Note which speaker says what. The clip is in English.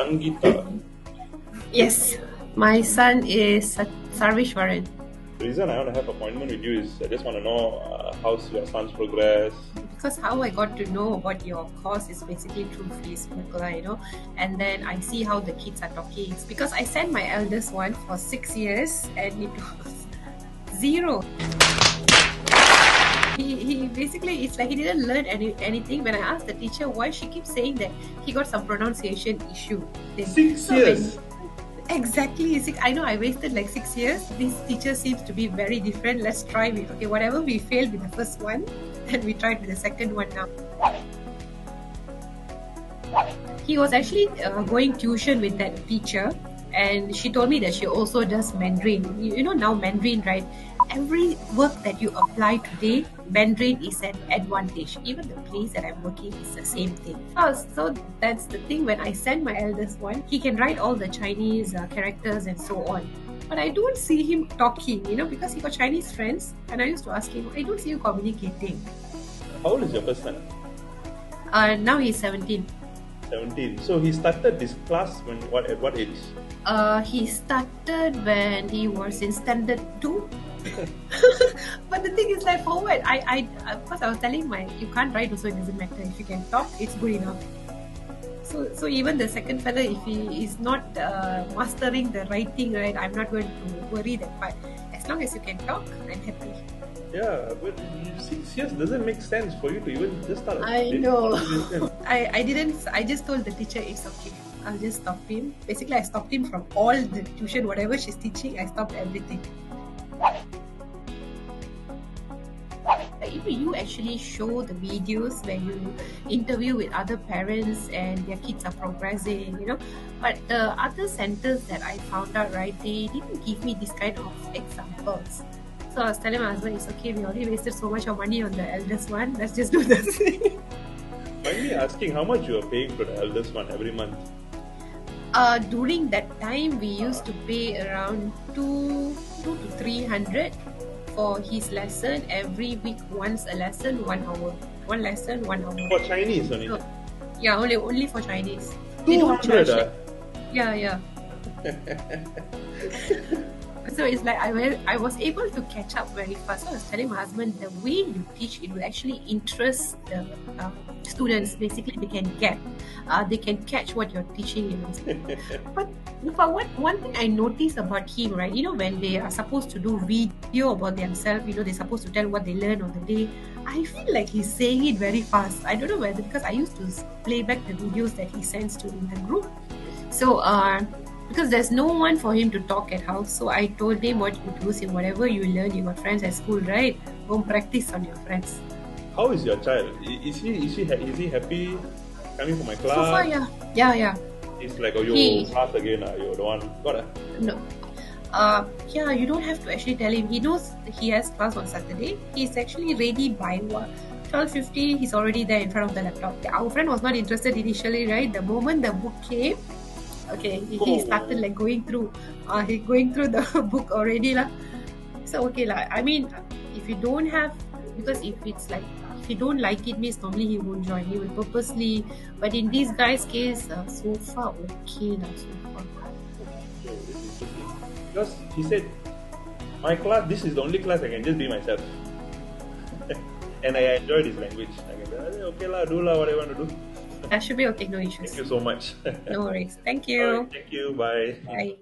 Speaker 1: Sangeetha.
Speaker 2: Yes, my son is Sarvishwaran.
Speaker 1: The reason I want to have appointment with you is I just want to know how's your son's progress.
Speaker 2: Because how I got to know about your course is basically through Facebook, and then I see how the kids are talking. It's because I sent my eldest one for 6 years and it was zero. He basically, it's like he didn't learn anything. When I asked the teacher why, she keeps saying that he got some pronunciation issue.
Speaker 1: 6 years?
Speaker 2: Exactly. I know I wasted like 6 years. This teacher seems to be very different. Let's try it. Okay, whatever we failed with the first one, then we tried with the second one now. He was actually going tuition with that teacher, and she told me that she also does Mandarin. You know now Mandarin, right? Every work that you apply today, Mandarin is an advantage. Even the place that I'm working is the same thing. So that's the thing. When I send my eldest one, he can write all the Chinese characters and so on. But I don't see him talking, because he got Chinese friends. And I used to ask him, I don't see you communicating.
Speaker 1: How old is your first son?
Speaker 2: Now he's 17.
Speaker 1: 17. So he started this class at what age?
Speaker 2: He started when he was in standard 2. But the thing is, like, for what? Because I was telling you can't write also, it doesn't matter. If you can talk, it's good enough. So even the second fellow, if he is not mastering the writing, right, I'm not going to worry that part. As long as you can talk, I'm happy.
Speaker 1: Yeah, but 6 years doesn't make sense for you to even just start.
Speaker 2: I know. I didn't. I just told the teacher it's okay. I'll just stop him. Basically, I stopped him from all the tuition, whatever she's teaching. I stopped everything. If you actually show the videos where you interview with other parents and their kids are progressing, but the other centers that I found out, right, they didn't give me this kind of examples. So I was telling my husband, it's okay, we already wasted so much of money on the eldest one, let's just do this.
Speaker 1: Mind me asking how much you are paying for the eldest one every month?
Speaker 2: During that time, we used to pay around 2 to 300 for his lesson every week. Once a lesson, 1 hour. One lesson, 1 hour.
Speaker 1: For Chinese only?
Speaker 2: So, yeah, only for Chinese.
Speaker 1: 200?
Speaker 2: Yeah. So it's like I was able to catch up very fast. So I was telling my husband, the way you teach, it will actually interest the students. Basically, they can catch what you're teaching. But one thing I noticed about him, right? When they are supposed to do video about themselves, they're supposed to tell what they learned on the day. I feel like he's saying it very fast. I don't know whether because I used to play back the videos that he sends to in the group. So because there's no one for him to talk at house, so I told him what you do. Say whatever you learn, you got friends at school, right? Go practice on your friends.
Speaker 1: How is your child? Is he happy coming for my class?
Speaker 2: So far, yeah.
Speaker 1: It's like, class again, you don't want. Got
Speaker 2: No. Yeah, you don't have to actually tell him. He knows he has class on Saturday. He's actually ready by 12:50. He's already there in front of the laptop. Our friend was not interested initially, right? The moment the book came, okay, he started like going through the book already lah. So okay lah. I mean, if you don't have, because if you don't like it, means normally he won't join. He will purposely. But in this guy's case, so far okay lah. So far.
Speaker 1: Because he said, my class, this is the only class I can just be myself. And I enjoy this language. I can say, okay lah, do lah, what I want to do.
Speaker 2: That should be okay, no issues.
Speaker 1: Thank you so much.
Speaker 2: No worries. Thank you.
Speaker 1: Right, thank you. Bye.
Speaker 2: Bye.